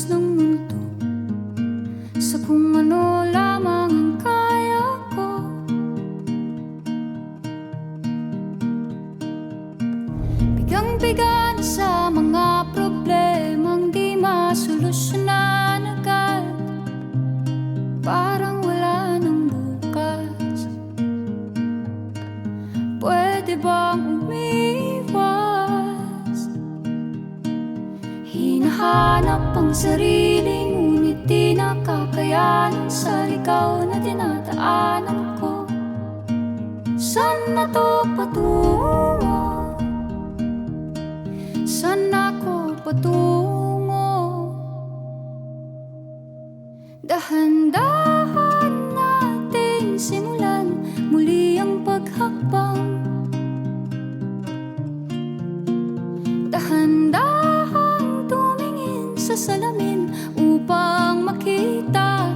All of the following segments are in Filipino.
kilos ng mundo, sa kung ano lamang ang kaya ko. Bigang-biga na sa mga problemang di masolusyonan agad, parang wala nang bukas. Pwede bang umiwas? Hinahanap ang sarili, ngunit di nakakayanan sa ligaw na dinadaanan ko. Saan na to patungo? Saan ako patungo? Dahan-dahan nating simulan muli ang paghakbang. Dahan-dahang tumingin sa salamin upang makita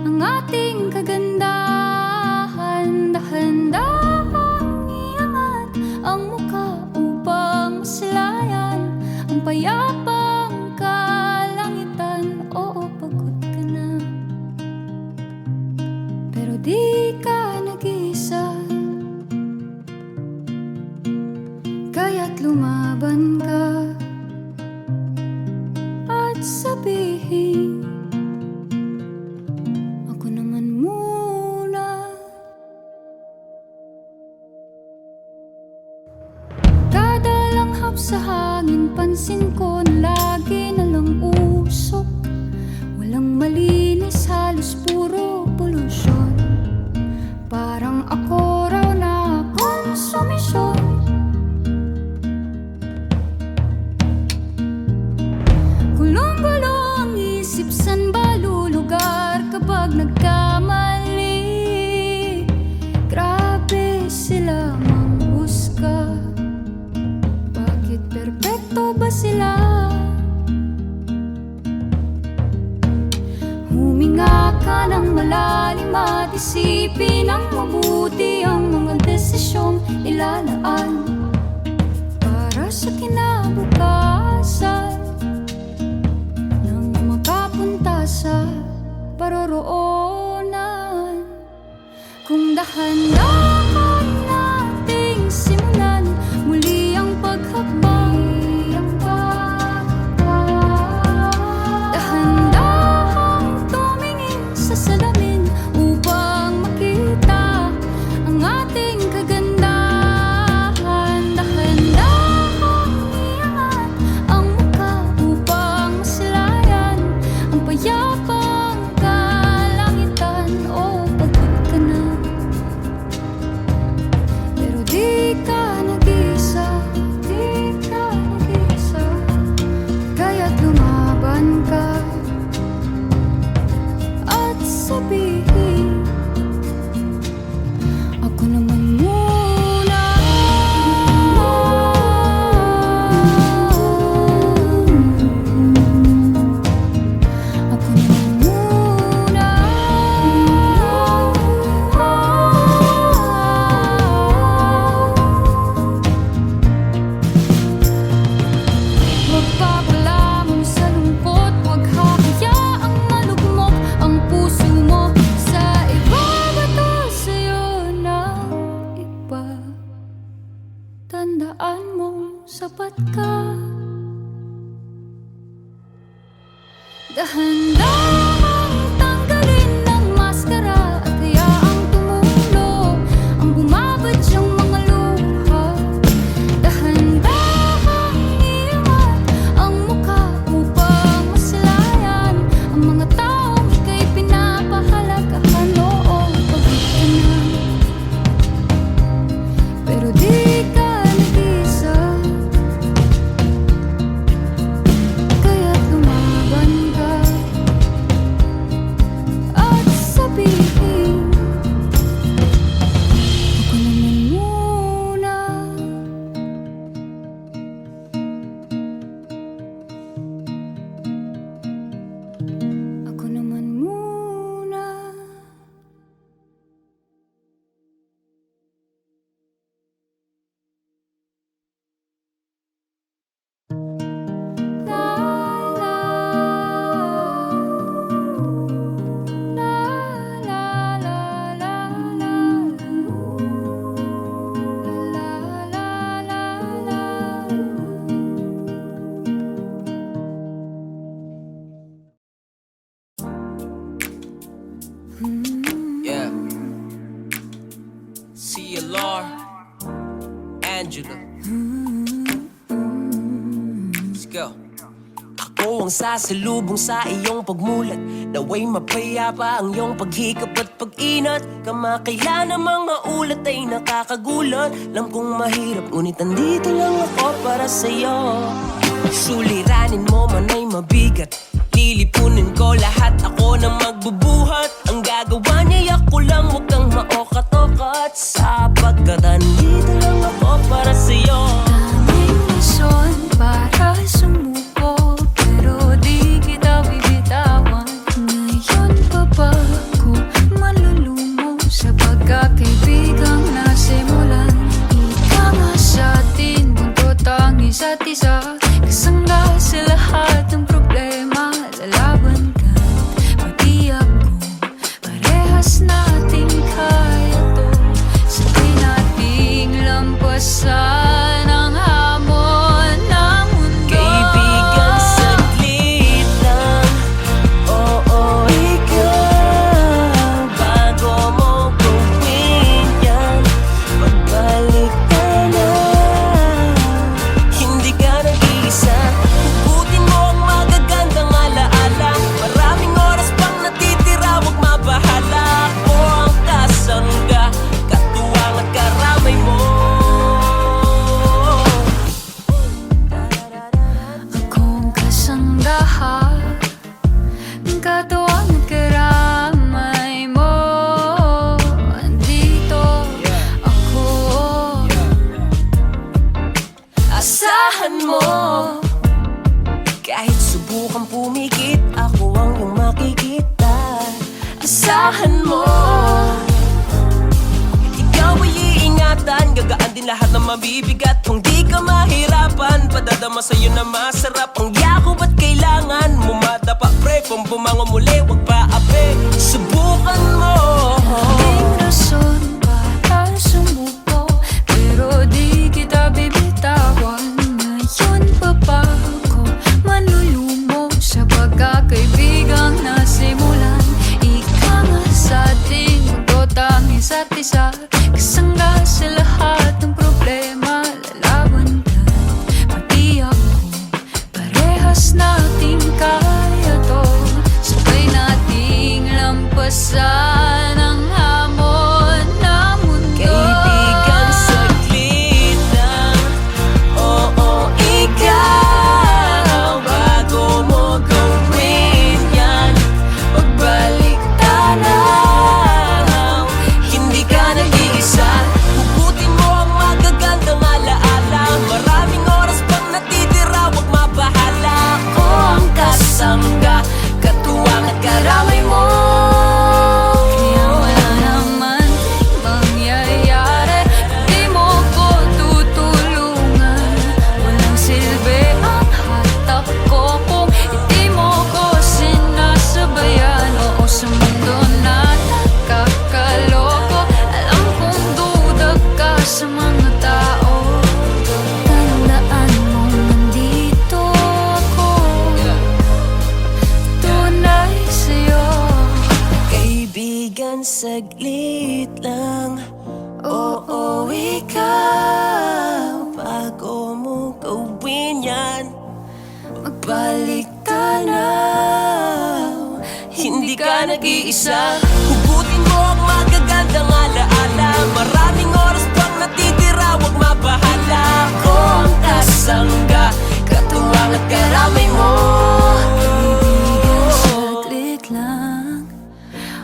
ang ating kagandahan. Dahan-dahang iangat ang mukha upang masilayan ang payapang kalangitan. Oo, pagod ka na, pero di ka nag-iisa, kaya't lumaban ka at sabihin, ako naman muna. Kada langhap sa hangin, pansin ko na lagi na lang usok. Walang malinis, halos puro polusyon. Parang ako raw na konsumisyon. Gulong-gulo ang isip, san ba lulugar kapag nagkamali? Grabe sila manghusga, bakit perpekto ba sila? Huminga ka ng malalim at isipin ng mabuti ang mga desisyong ilalaan para sa kinabukasan, nang makapunta sa paroroonan. Kung dahan-dahan nating simulan muli ang paghakbang, dahan-dahang tumingin sa salamin upang makita ang ating kagandahan. Dahan-dahang iangat ang mukha upang masilayan ang payapang kalangitan. Oh, pagod ka na, pero di ka nag-iisa, di ka nag-iisa, kaya't lumaban ka at sabihin, ako naman muna. Ako naman muna. Huwag papalamon sa lungkot, huwag hahayaang malugmok ang puso mo sa iba. Bato sa'yo ng iba, tandaan mong sapat ka. Dahan-dahang tanggalin ng maskara at hayaang tumulo ang bumabadyang mga luha. Dahan-dahang iangat ang mukha upang masilayan ang mga taong ika'y pinapahalagahan. Oo, pagod ka na, pero di ka nag-iisa, kaya't lumaban ka Angela. Let's go. Ako ang sasalubong sa iyong pagmulat, naway mapayapa ang iyong paghikap at pag-inat. Kamakailan ang mga ulat ay nakakagulat. Alam kong mahirap, ngunit nandito lang ako para sa'yo. Suliranin mo man ay mabigat, lilipunin ko lahat, ako na magbubuhat. Ang gagawa niya ako lang, huwag kang maokat-okat, sapagkat nandito lang ako para sa'yo. Daming rason para sumuko, pero di kita bibitawan. Ngayon pa ba ako malulumo sa pagkakaibigang nasimulan? Ika nga sa atin, mundo tangi isa't isa, kasangga sa lahat ng problema. Lalaban ka, pati ako, parehas nating kaya to. Sabay nating lampasan ang hamon ng mundo. Kaibigan, saglit lang. Oo, ikaw, bago mo gawin yan, magbalik ka na. Hindi ka nag-iisa, hugutin mo ang magagandang alaala. Maraming oras pang natitira, huwag mabahala. Ako ang kasangga, katuwang at karamay mo. Akong kasanggahan, katuwang at karamay mo. Andito ako, asahan mo. Kahit subukan pumikit, ako ang iyong makikita. Asahan mo, ikaw ay iingatan, gagaan din lahat ng mabibigat. Kung di ka mahirapan, padadama sa'yo na masarap ang yakop at kailangan mo madapa, pre. Kung bumangon muli, wag pa ape, subukan mo. Daming rason para sumuko, pero di kita bibitawan. Ngayon pa ba ako manlulumo sa pagkakaibigang nasimulan? Ika nga sa atin, magdotang isa't isa, kasangga sa lahat ng problema. Lalaban ka, pati ako, parehas nating kaya to. Sabay nating lampasan ang hamon ng mundo. Kaibigan, saglit lang. Oo, ikaw, bago mo gawin yan, magbalik tanaw. Hindi ka nag-iisa, hugutin mo ang magagandang alaala. Maraming oras pang natitira, huwag mabahala. Ako ang kasangga, katuwang at karamay mo. Kaya wala naman mangyayari, di mo ko tutulungan. Walang silbi ang hatak ko kung hindi mo ko sinasabayan. Oo, sa mundo na nakakaloko, alam kong duda ka sa mga tao. Tandaan mo, nandito ako, tunay sa'yo. Kaibigan, saglit lang. Oo, ikaw, bago mo gawin yan, magbalik tanaw. Hindi ka nag-iisa, hugutin mo ang magagandang alaala. Maraming oras pang natitira, huwag mabahala. Ako ang kasangga, katuwang at karamay mo. Kaibigan, saglit lang.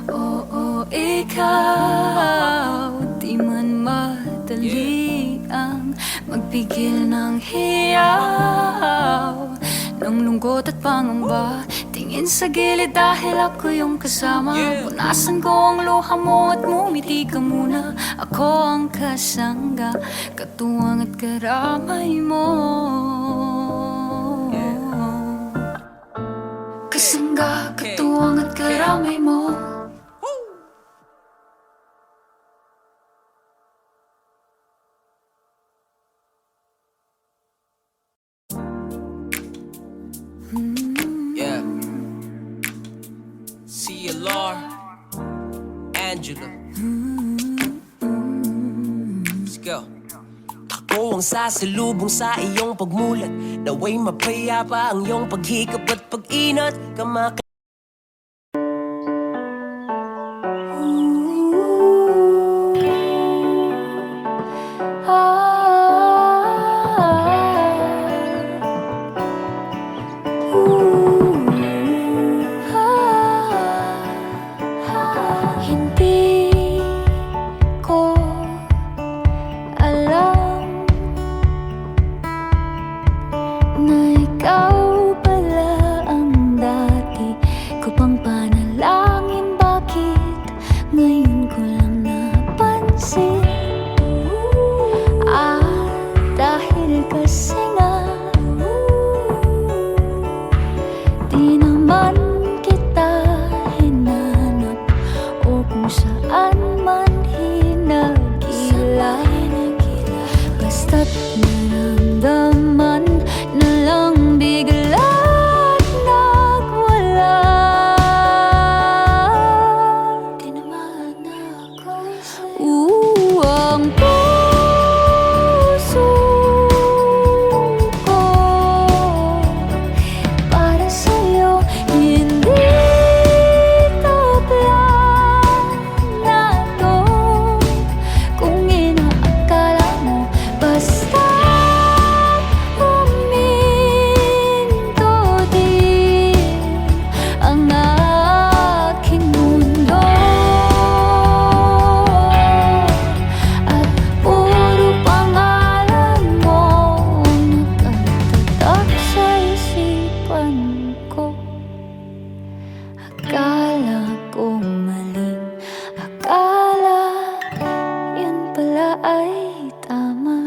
Oo, ikaw, di man madali ang magpigil ng hiyaw ng lungkot at pangamba. Tingin sa gilid dahil ako yung kasama. Punasan ko ang luha mo at mumiti ka muna. Ako ang kasangga, katuwang at karamay mo. Kasangga, katuwang at karamay mo. Yeah. CLR, Angela. Let's go. Ako Ako ang sasalubong sa iyong pagmulat, naway mapayapa ang iyong paghikap at pag-inat. Hindi ko alam na ikaw pala ang dati ko pang panalangin. Bakit ngayon ko lang napansin? Dahil kasi nga di naman kita hinanap o kung saan man hinagila. Basta't naramdaman na lang bigla't nagwala. Tinamaan ako sa'yo. Ang puso ko para sa'yo, hindi to planado. Kung inaakala mo basta huminto din ang aking mundo at puro pangalan mo ang nakatatak sa isipan ko. Akala ko maling akala, yun pala ay tama.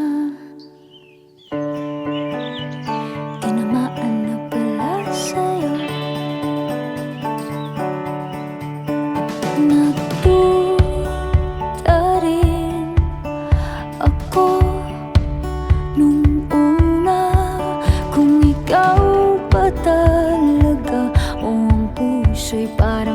Tinamaan na pala sa'yo. Nagduda rin ako nung una kung ikaw ba talaga o ang puso'y para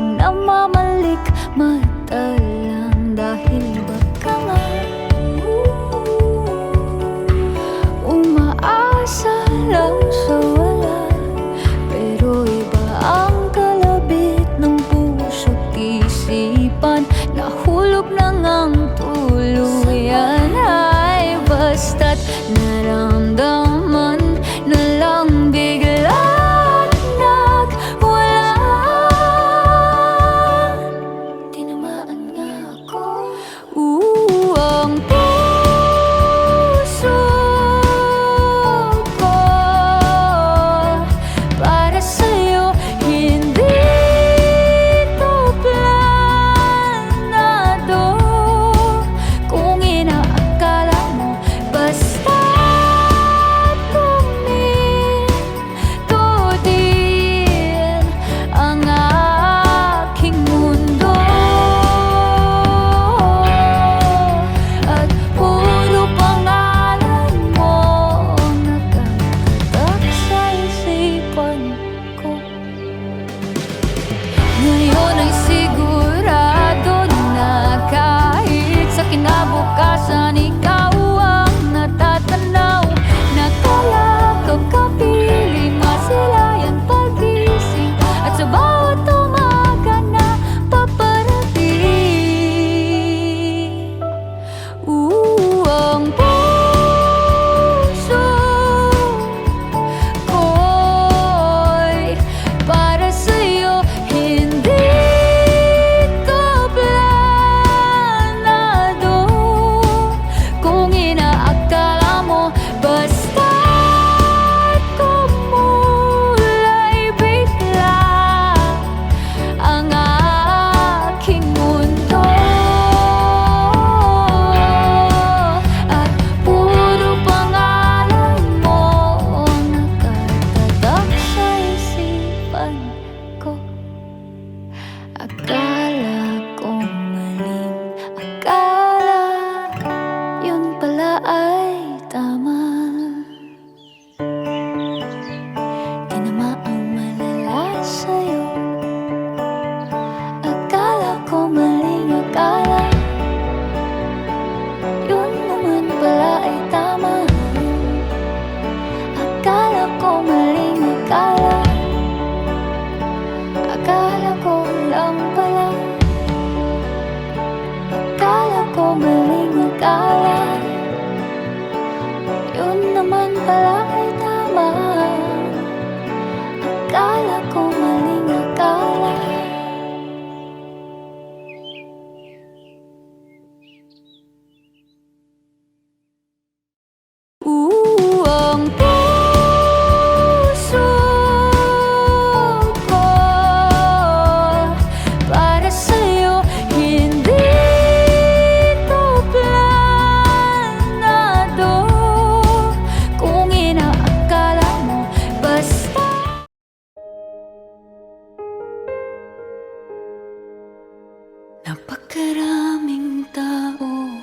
Napakaraming tao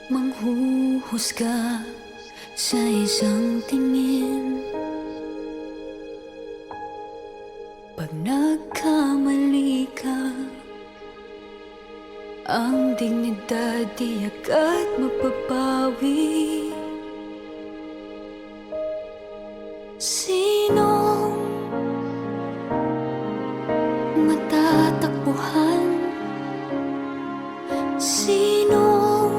manghuhusga sa isang tingin. Pag nagkamali ka, ang dignidad di agad mapapawi. Sinong matatakbuhan? Sinong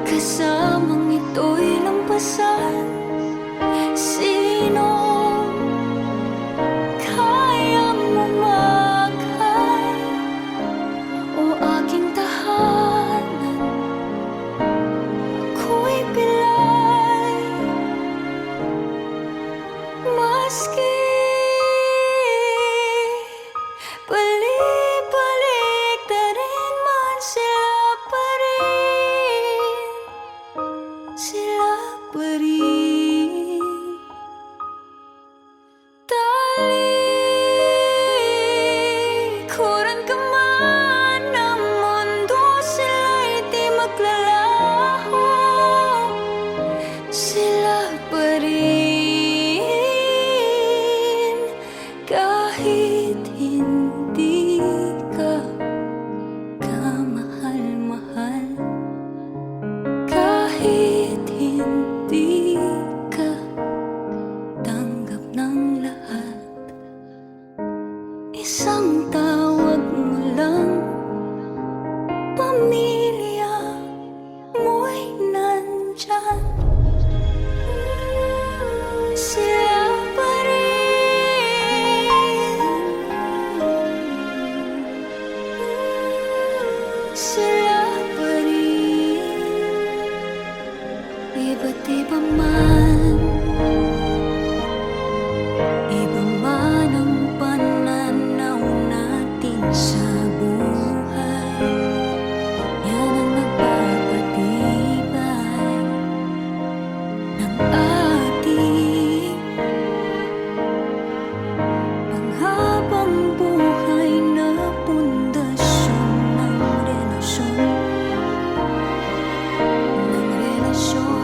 kasamang ito'y lampasan? Sinong kayang umakay o aking tahanan? Ako'y pilay, maski balik-balik na rin man sila pa rin. Sila pa rin. Talikuran ka man ng mundo, sila'y di maglalaho. Sila pa rin. Kahit hindi ka kamahal-mahal, kahit hindi ka tanggap ng lahat, isang tawag mo lang, pamilya mo'y nandyan. Sila pa rin. Sila pa rin. Iba't iba man, iba man ang pananaw natin sa buhay. Yan ang nagpapatibay ng ating panghabang buhay na pundasyon ng relasyon. Ng relasyon.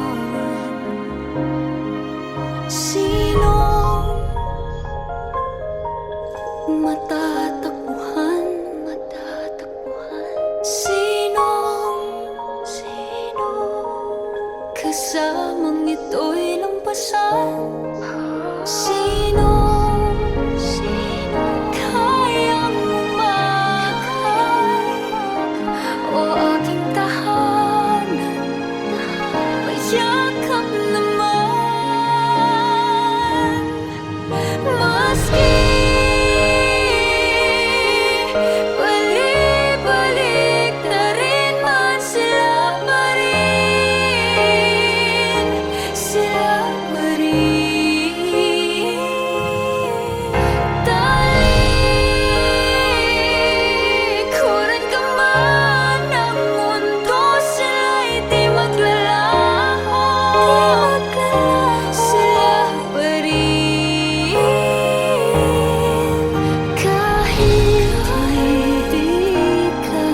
Sinong matatakbuhan? Sinong kasamang ito'y lampasan? Sinong kayang umakay o aking tahanan? Payakap naman, maski balik-balik na rin man sila pa rin. Sila pa rin. Talikuran ka man ng mundo, sila'y di maglalaho. Sila pa rin. Kahit hindi ka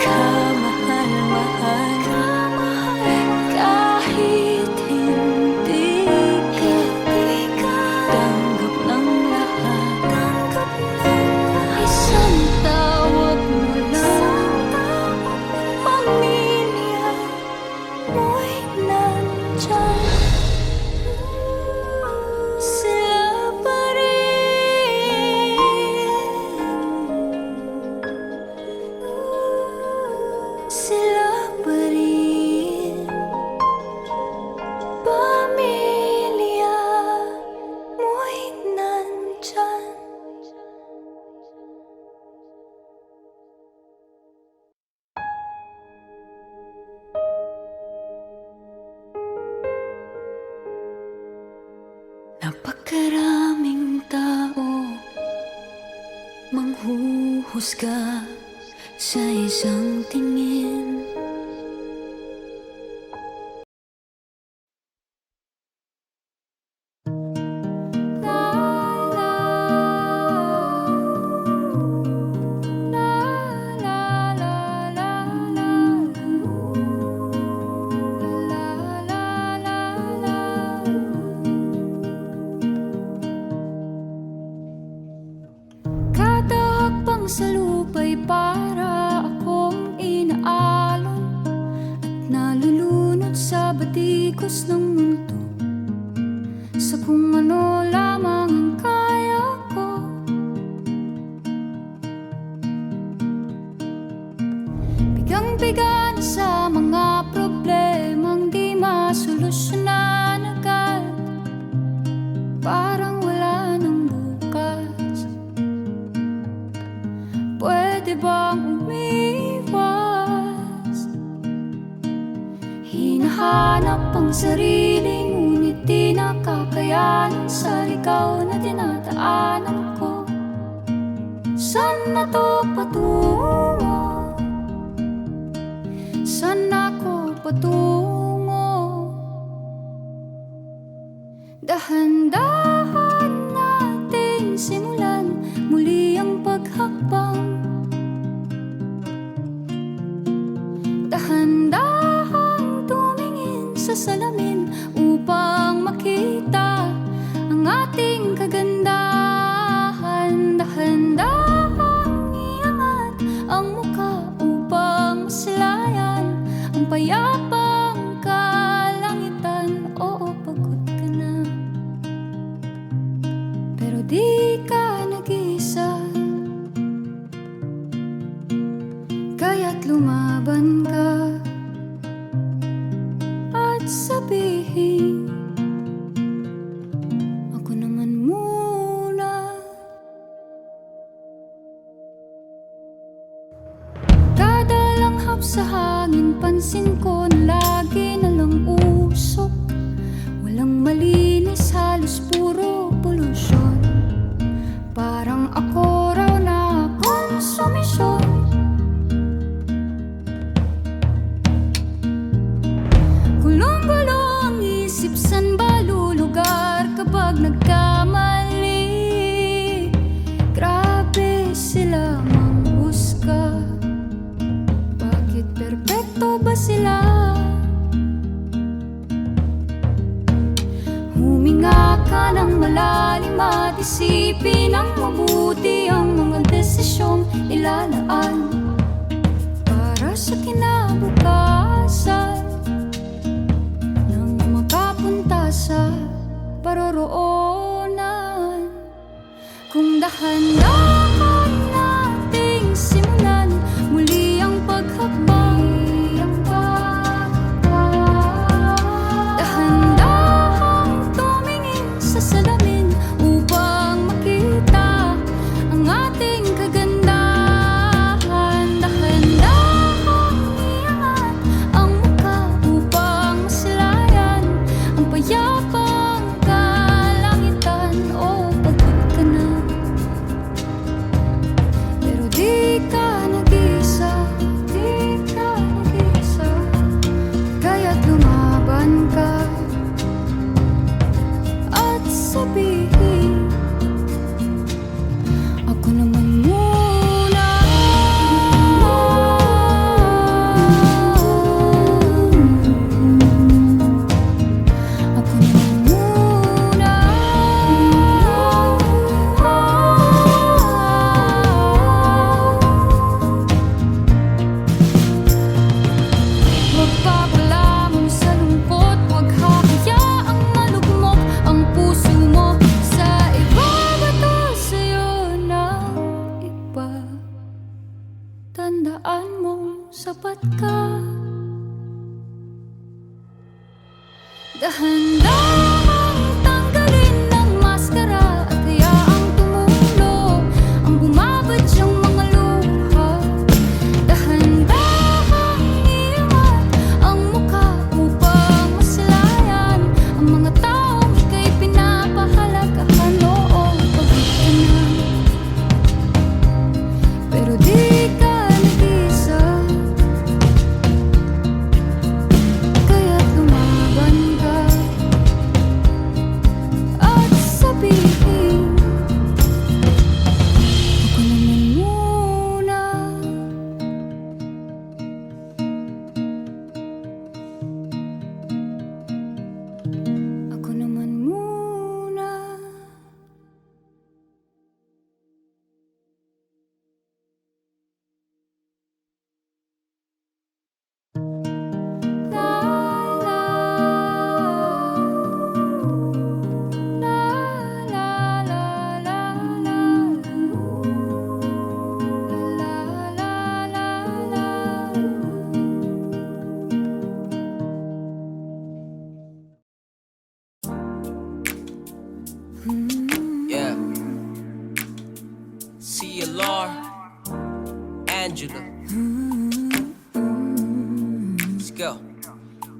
kamahal-mahal, kahit hindi ka tanggap ng lahat, isang tawag mo lang, pamilya mo'y nandyan. Sila pa rin. Sila pa rin. Pamilya mo'y nandyan. Napakaraming tao manghuhusga sa isang tingin. La, la, sa lupa'y para akong inaalon at nalulunod sa batikos ng mundo, sa kung ano lamang ang kaya ko. Bigang-biga na sa mga problemang di masolusyonan agad, parang wala nang bukas. Pwede bang umiwas? Hinahanap ang sarili, ngunit di nakakayanan sa ligaw na dinadaanan ko. Saan na to patungo? Saan ako patungo? Dahan-dahan nating simulan muli ang paghakbang. Dahan-dahang tumingin sa salamin upang makita ang ating kagandahan. Dahan-dahang iangat ang mukha upang masilayan ang payapang kalangitan. Oo, pagod ka na, pero di ka nag-iisa, kaya't lumaban ka at sabihin, ako naman muna. Kada langhap sa hangin, pansin ko na lagi na lang usok. Walang malinis, halos puro polusyon. Parang ako raw na konsumisyon. Gulong-gulo ang isip, san ba lulugar kapag nagkamali? Grabe sila manghusga, bakit perpekto ba sila? Huminga ka ng malalim at isipin ng mabuti ang mga desisyong ilalaan para sa kinabukasan, nang makapunta sa paroroonan. Kung dahan-dahan nating simulan muli ang paghakbang, dahan-dahang tumingin sa salamin upang makita ang ating kagandahan. Dahan-dahang iangat ang mukha upang masilayan ang payapang kalangitan. Oh, pagod ka na, pero di ka nag-iisa, di ka nag-iisa, kaya't lumaban ka at sabihin, ako naman muna. Ako naman muna. Huwag papalamon sa lungkot, huwag hahayaang malugmok ang puso mo sa iba. Bato sa'yo ng iba, tandaan mong sapat ka. Dahan-dahang tanggalin ng maskara at hayaang tumulo ang bumabadyang mga luha. Dahan-dahang iangat ang mukha upang masilayan ang mga taong ika'y pinapahalagahan. Oo, pagod ka na, pero di ka nag-iisa, kaya't lumaban ka Angela. Let's go.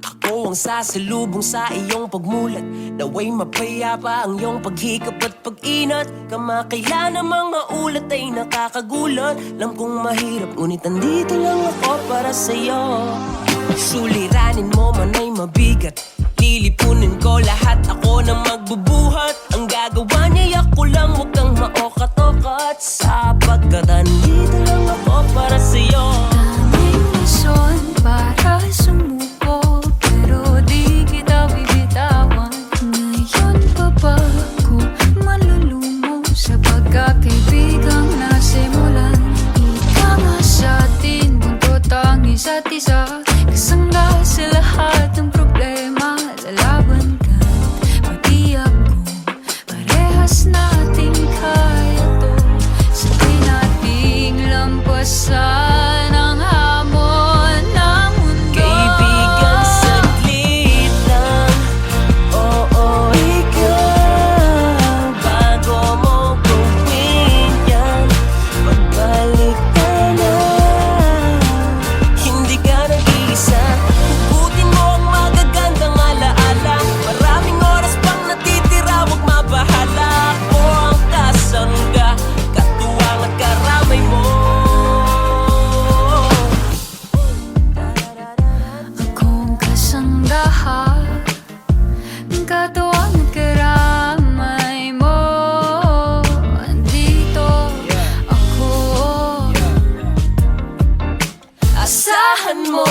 Ako ang sasalubong sa iyong pagmulat, naway mapayapa ang iyong paghikap at pag-inat. Kamakailan ang mga ulat ay nakakagulat. Alam kong mahirap, ngunit nandito lang ako para sa'yo. Suliranin mo man ay mabigat, lilipunin ko lahat, ako na magbubuhat. Ang gagawa niya ako lang, huwag kang maokat-okat, sapagkat nandito lang ako para sa'yo. Daming rason para sumuko, pero di kita bibitawan. Ngayon pa ba ako malulumo sa pagkakaibigang nasimulan? Ika nga sa atin, mundo tanging isa't isa, kasangga sa lahat ng problema. Lalaban ka, pati ako, parehas nating kaya to. Sabay nating lampasan ang hamon ng mundo. Kaibigan, saglit lang. Oo, ikaw, bago mo gawin yan, magbalik ka na. Hindi ka nag-iisa, hugutin mo ang magagandang alaala. Maraming oras pang natitira, huwag mabahala. Ako ang kasangga, katuwang at karamay mo. Akong kasanggahan, katuwang at karamay mo. Andito ako, asahan mo.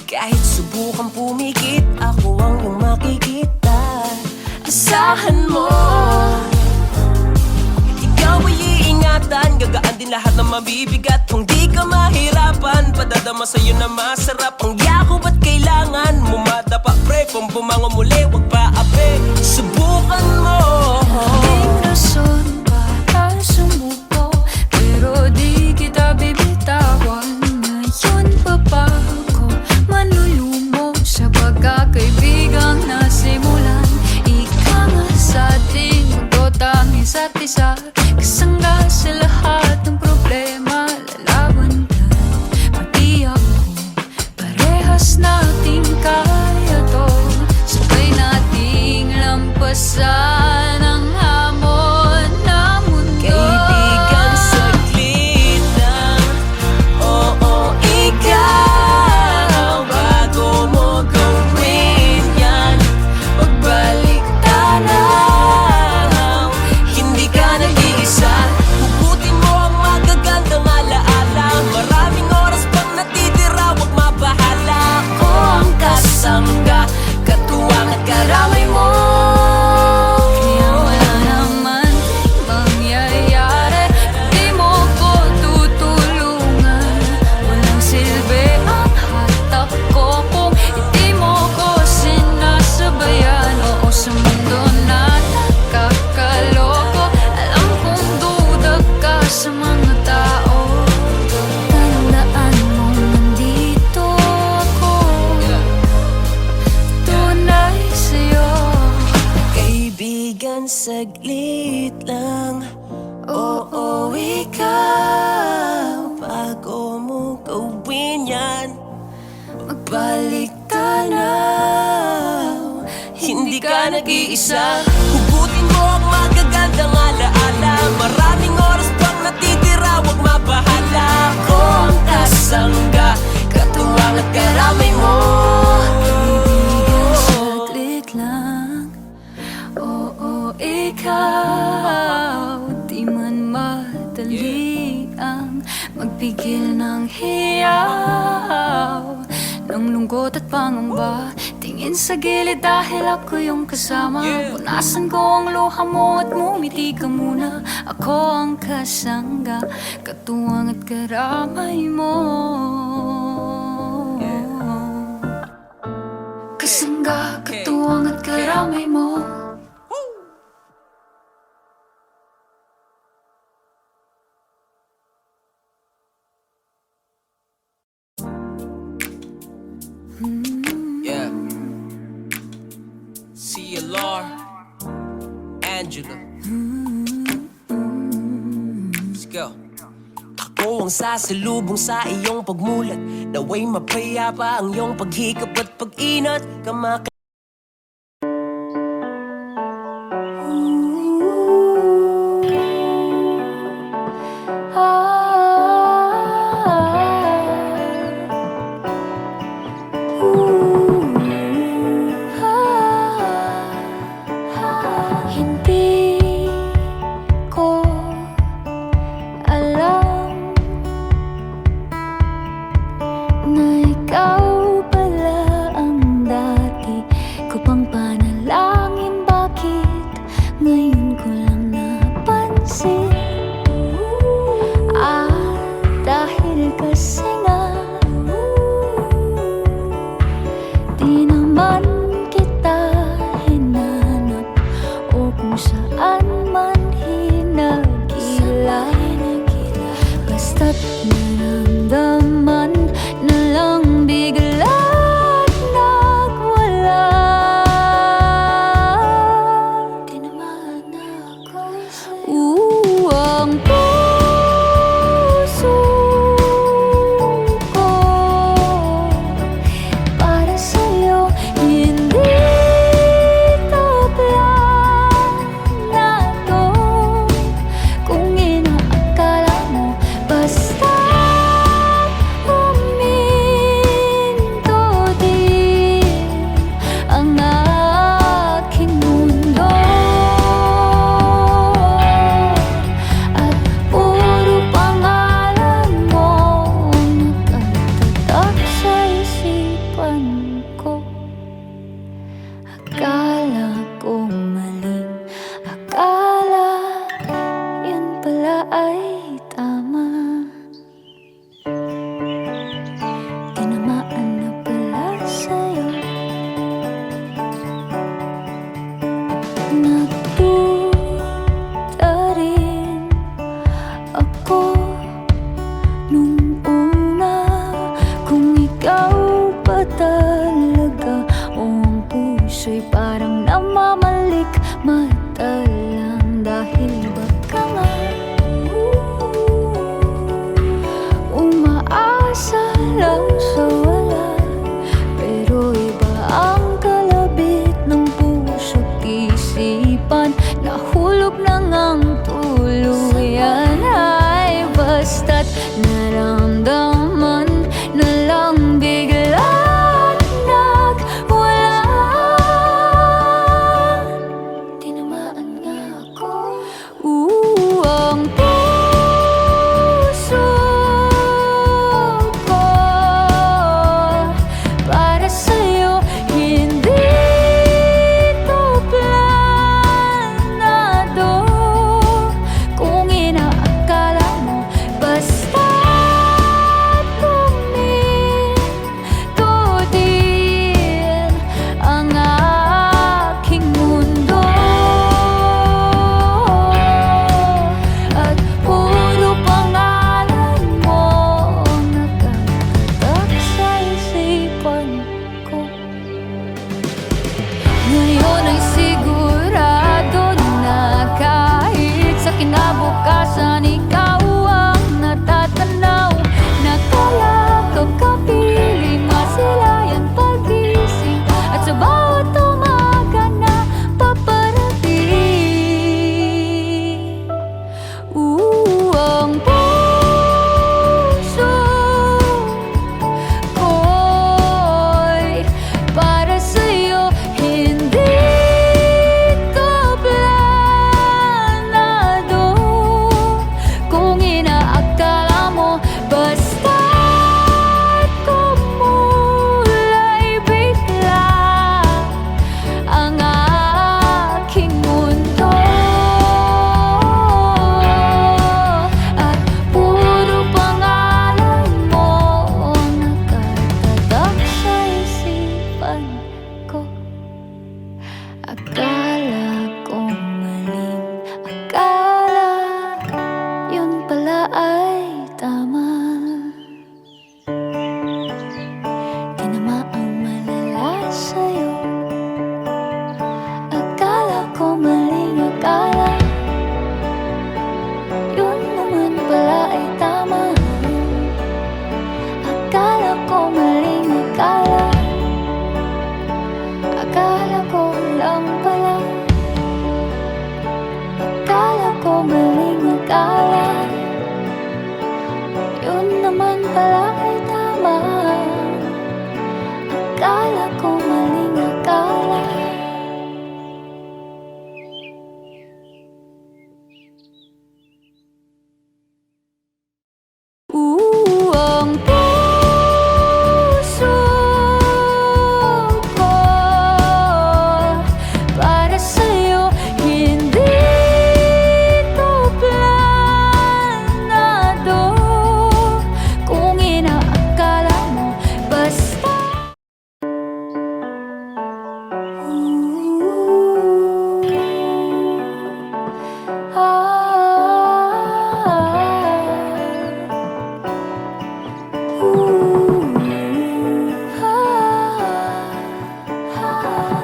Kahit subukan pumikit, ako ang iyong makikita. Asahan mo, ikaw ay iingatan. Gagaan din lahat ng mabibigat. Kung di ka mahirapan, padadama sa'yo na masarap. Ang yakop at kailangan mumadapa, pre. Kung bumangon muli, wag pa ape. Subukan mo. Daming rason para sumuko, pero di kita bibitawan. Ngayon pa ba ako manlulumo sa pagkakaibigang nasimulan? Ika nga sa atin, mundo tanging isa't isa, kasangga sa lahat ng problema. Lalaban ka, pati ako, parehas nating kaya to. Sabay nating lampasan ang hamon ng mundo. Kaibigan, saglit lang. Oo, ikaw, bago mo gawin yan, magbalik tanaw. Hindi ka nag-iisa, hugutin mo ang magagandang alaala. Maraming oras pang natitira, huwag mabahala. Ako ang kasangga, katuwang at karamay mo. Kaya wala naman mangyayari, di mo ko tutulungan. Walang silbi ang hatak ko kung hindi mo ko sinasabayan. Oo, sa mundo na nakakaloko, alam kong duda ka sa mga tao. Tandaan mo, nandito ako, tunay sa'yo. Kaibigan, saglit lang. Oo, ikaw, bago mo gawin yan, magbalik tanaw. Hindi ka nag-iisa, hugutin mo ang magagandang alaala. Maraming oras pang natitira, huwag mabahala. Ako ang kasangga, katuwang at karamay mo. Kaibigan, saglit lang. Oo, ikaw, di man madali ang magpigil ng hiyaw ng lungkot at pangamba. Tingin sa gilid dahil ako yung kasama. Punasan ko ang luha mo at mumiti ka muna. Ako ang kasangga, katuwang at karamay mo. Kasangga, katuwang at karamay mo. Yeah. CLR, Angela. Let's go. Ako ang sasalubong sa iyong pagmulat, naway mapayapa ang iyong paghikap at pag-inat. Hindi ko alam na ikaw pala ang dati ko pang panalangin. Bakit ngayon ko lang napansin? Dahil kasi nga di naman kita hinanap o kung saan man hinagila. Basta't naramdaman na lang bigla't nagwala. Tinamaan ako sa'yo. Ang puso ko para sa'yo, hindi to planado. Kung inaakala mo basta huminto din ang aking mundo. At puro pangalan mo ang nakatatak sa isipan ko. Akala ko maling akala, yun pala ay tama. Tinamaan na pala sa'yo. Nagduda rin ako nung una kung ikaw ba talaga o ang puso'y parang namamalik mata lang. Dahil baka nga umaasa lang sa wala, pero iba ang kalabit ng puso't isipan. Nahulog na ngang tuluyan, ay basta't naramdaman na lang bigla't nagwala. Tinamaan nga ako. Ang puso ko para sa'yo, hindi to planado. Kung inaakala mo basta't huminto din ang aking mundo. At puro pangalan mo ang nakatatak sa isipan ko. Ngayon ay sigurado na kahit sa kinabukasan ikaw ang natatanaw. Nakalakap kapiling masilayan pagising at sa bawat umaga na paparating. Ang puso ko'y para sa'yo, hindi to planado. Kung inaakala mo basta't kumulay bigla ang aking mundo. At puro pangalan mo ang nakatatak sa isipan ko. Akala ko maling akala, yun pala ay tama. Tinamaang malala sa'yo. Akala ko maling akala, yun naman pala ay tama. akala yun naman pala ay tama. Akala ko maling akala. Ang puso ko para sa'yo, hindi to planado. Kung inaakala mo, basta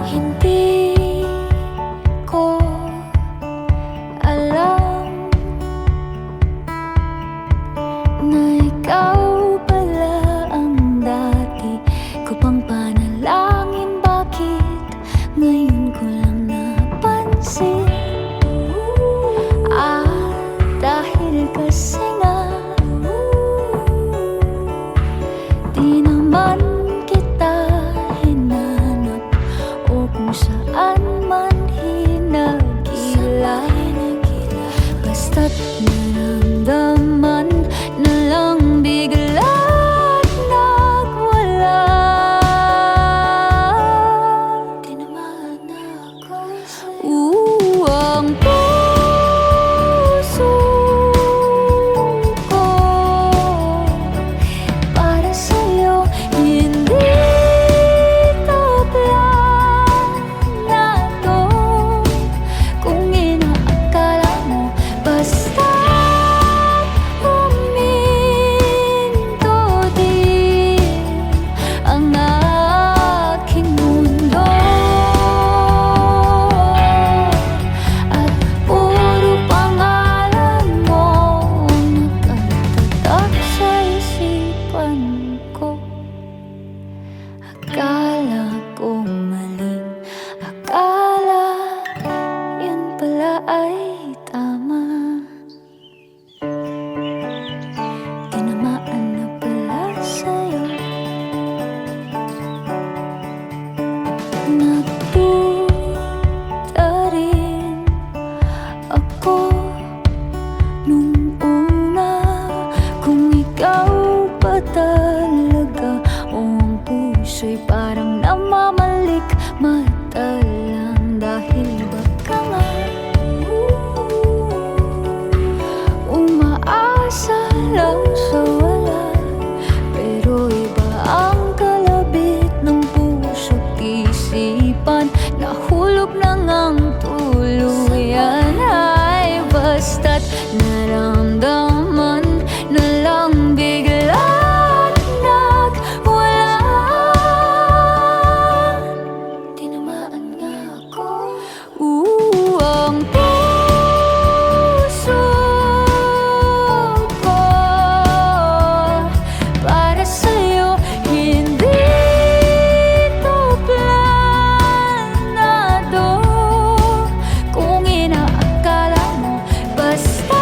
hindi ko alam na ikaw pala ang dati ko pang panalangin. Bakit ngayon ko lang napansin? Dahil kasi nga di naman kita hinanap o kung saan man hinagila. Basta't naramdaman na lang bigla't nagwala. Tinamaan na ako sa'yo. Ang puso ko para sa'yo, hindi to planado. Kung inaakala mo, basta huminto din ang aking mundo. At puro pangalan mo ang nakatatak sa isipan ko. Akala ko maling akala, yun pala ay tama. Tinamaan na pala sa'yo. Nagduda rin ako nung una kung ikaw ba talaga o ang puso'y parang namamalik mata lang. Dahil baka nga umaasa lang sa wala, pero iba ang kalabit ng puso't isipan. Nahulog na ngang tuluyan, ay basta't naramdaman na lang bigla't nagwala. Tinamaan nga ako. Ang puso ko para sa'yo, hindi to planado. Kung inaakala mo, basta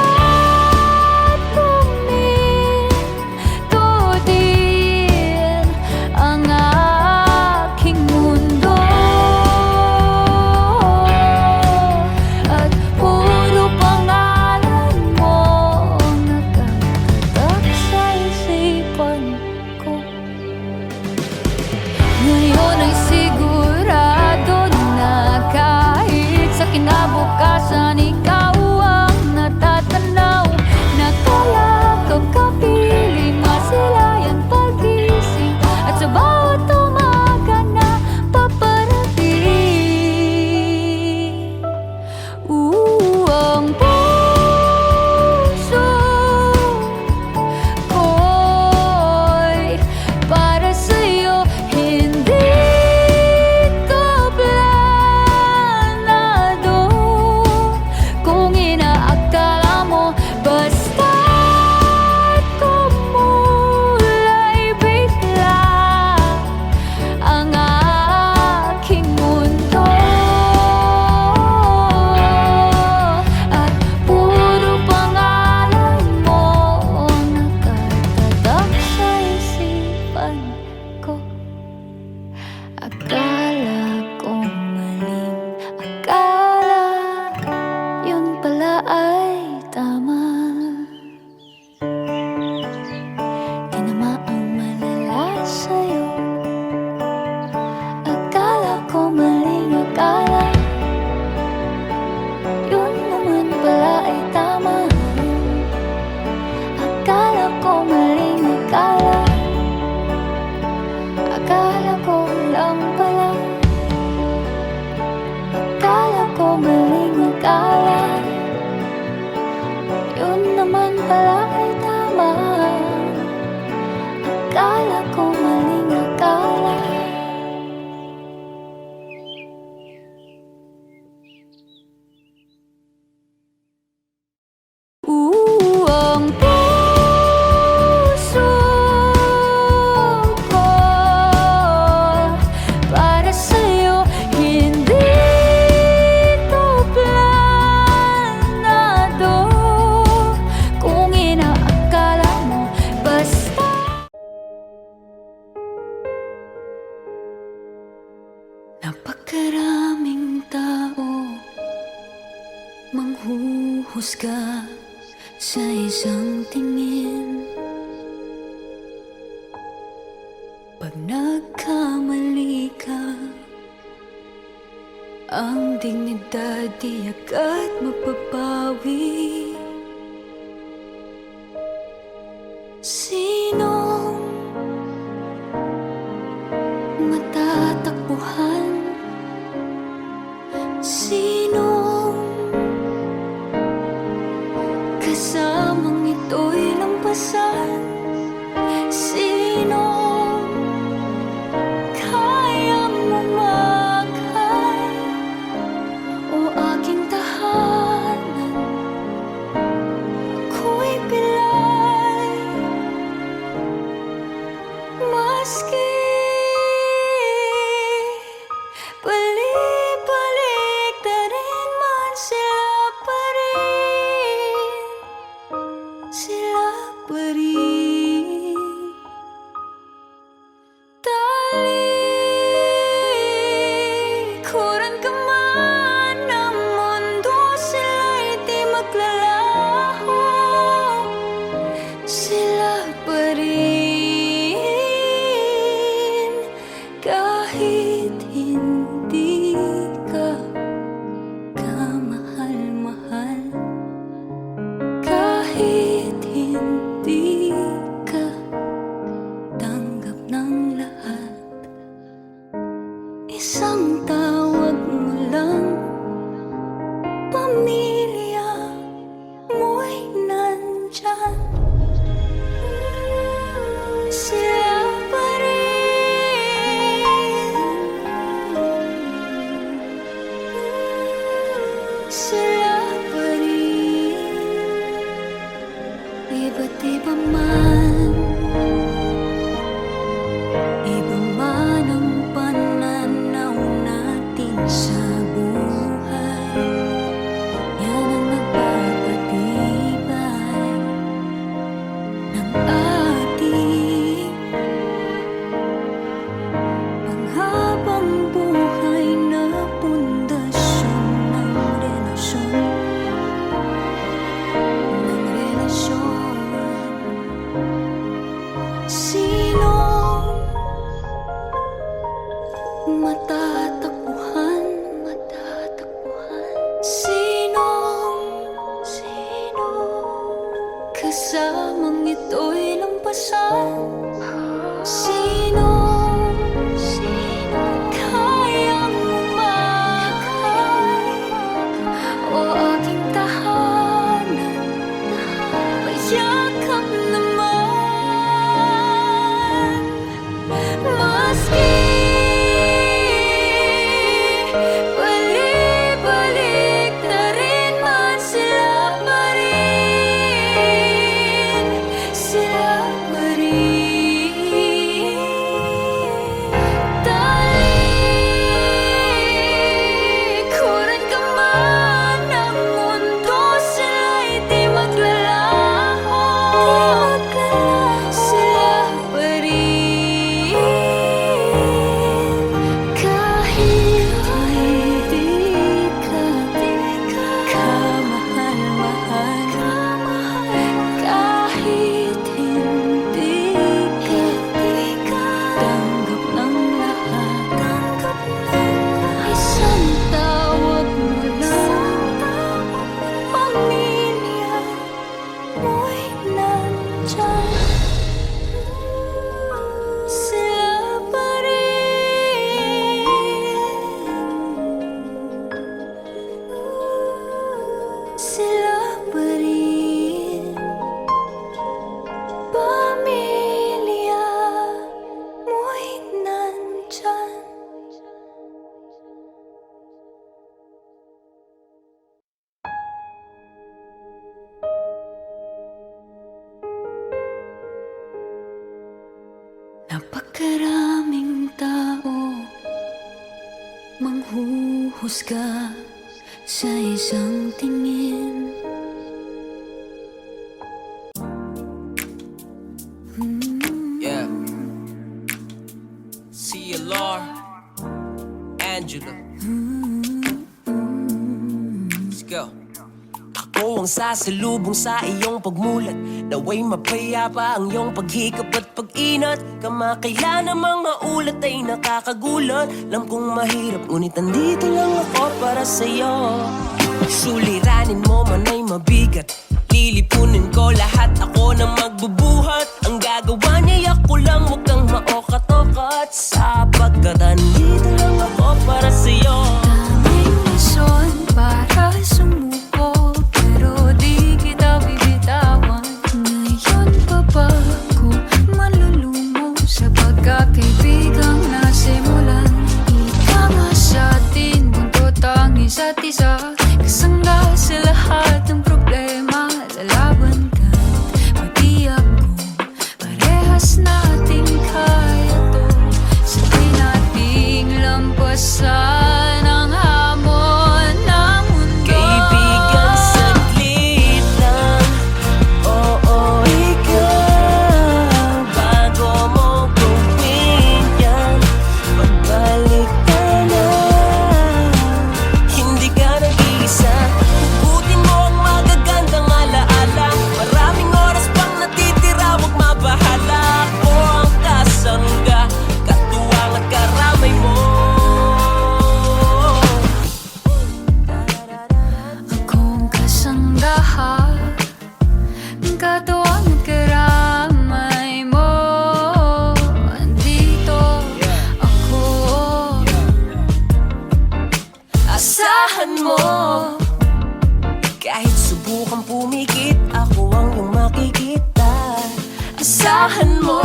ay tama. Tinamaang malala sa'yo. Akala ko maling akala, yun naman pala ay tama. Akala ko maling akala, akala ko lang pala. Akala ko maling akala, yun naman pala ay tama. Akala ko maling akala. Ang puso ko para sa'yo, hindi to planado. Kung inaakala mo basta napakaraming tao manghuhusga sa isang tingin. Pag nagkamali ka, ang dignidad di agad mapapawi. Sinong matatakbuhan? Sinong kasamang ito'y lampasan? Sinong kayang umakay o aking tahanan? Ako'y pilay, maski balik-balik na rin man sila pa rin. Sila pa rin. Talikuran ka man ng mundo, sila'y di maglalaho. Sila pa rin. Kahit hindi ka kamahal-mahal, kahit hindi ka tanggap ng lahat, isang tawag mo lang, pamilya mo'y nandyan. Sila pa rin. Sila pa rin. Iba't iba man, iba man ang pananaw natin sa buhay. Yan ang nagpapatibay ng ating panghabang buhay na pundasyon ng relasyon. Sinong matatakbuhan? Sinong kasamang ito'y lampasan? Sinong kayang umakay o aking tahanan? Payakap naman, maski balik-balik na rin man sila pa rin. Sila pa rin. Talikuran ka man ng mundo, Pagkaraming tao manghuhusga sa isang tingin. Yeah. CLR, Angela. Let's go. Ako ang sasalubong sa iyong pagmulat, naway mapayapa ang iyong paghikap at pag-inat. Kamakailan ang mga ulat ay nakakagulat. Alam kong mahirap, ngunit andito lang ako para sa'yo. Suliranin mo man ay mabigat, lilipunin ko lahat, ako na magbubuhat. Ang gagawa niya ako lang, huwag kang maokat-okat, sapagkat andito lang ako para sa'yo. Daming rason para sumuko, pero di kita bibitawan. Ngayon pa ba ako malulumo sa pagkakaibigang nasimulan? Ika nga sa atin, mundo tanging isa't isa, kasangga sa lahat ng problema. Lalaban ka, pati ako, parehas nating kaya to. Sabay nating lampasan ang hamon ng mundo. Kaibigan, saglit lang. Oo, ikaw, bago mo gawin yan, pagbalik ka na. Hindi ka nag-iisa, hugutin mo ang magagandang alaala. Maraming oras pang natitira, huwag mabahala. Ako ang kasangga, katuwang at karamay mo. Akong kasanggaha, katuwang at karamay mo. Andito ako, asahan mo. Kahit subukan pumikit, ako ang iyong makikita. Asahan mo,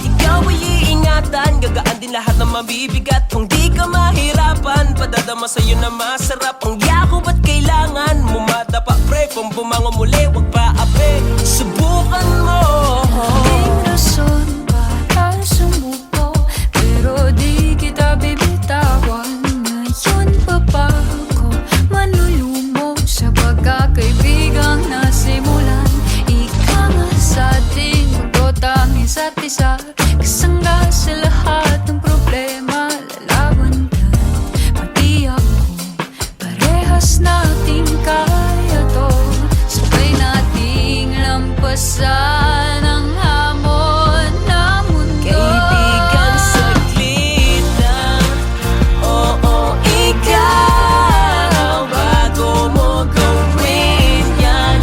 ikaw ay iingatan, gagaan din lahat ng mabibigat. Kung di ka mahirapan, padadama sa'yo na masarap. Ang yakap at kailangan mumadapa, pre. Kung bumangon muli, wag pa ape. Subukan mo. Daming rason para sumuko, pero di kita bibitawan. Ngayon pa ba ako manlulumo sa pagkakaibigang nasimulan? Ika nga sa atin, mundo tanging isa't isa, kasangga sa lahat ng problema. Lalaban ka, pati ako, parehas nating kaya to. Sabay nating lampasan ang hamon ng mundo. Kaibigan, saglit lang. Oo, ikaw, bago mo gawin yan,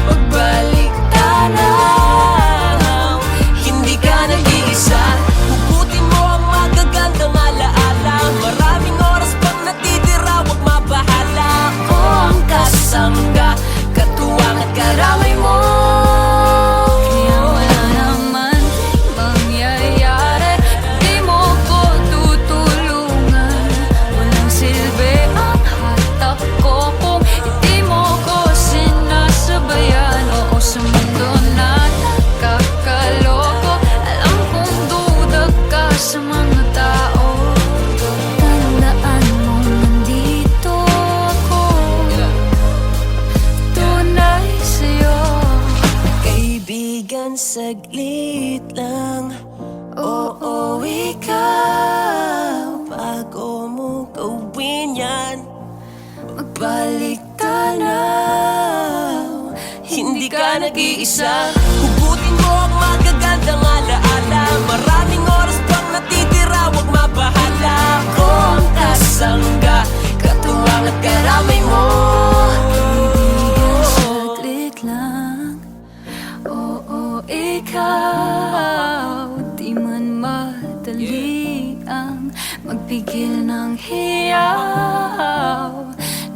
pagbalik tanaw. Hindi ka nag-iisa, hugutin mo ang magagandang alaala. Maraming oras pang natitira, huwag mabahala. Ako ang kasangga, katuwang at karamay mo. Kaya wala naman ding mangyayari, di mo ko tutulungan. Walang silbi ang hatak ko kung hindi mo ko sinasabayan. Oo, sa mundo na nakakaloko, alam kong duda ka sa mga tao. Tandaan mo, nandito ako, tunay sa'yo. Kaibigan, saglit lang. Oo, ikaw, bago mo gawin yan, magbalik tanaw. Hindi ka nag-iisa, hugutin mo ang magagandang alaala. Maraming oras pang natitira, huwag mabahala. Ako ang kasangga, katuwang at karamay mo. Kaibigan, saglit lang. Oo, ikaw, di man madali ang magpigil ng hiyaw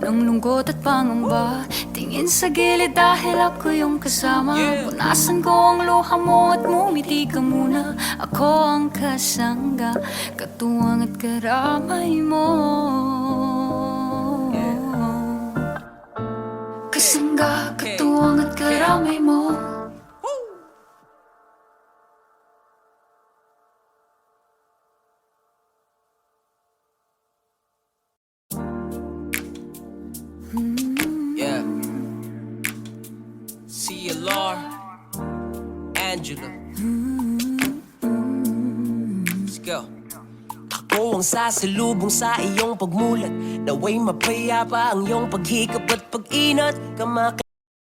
ng lungkot at pangamba. Tingin sa gilid dahil ako yung kasama. Punasan ko ang luha mo at mumiti ka muna. Ako ang kasangga, katuwang at karamay mo. Kasangga, katuwang at karamay mo. Yeah. See you, Laura. Angela. Let's go. Ako ang sasalubong sa iyong pagmulat. Naway mapayapa ang iyong paghikap at pag-inat.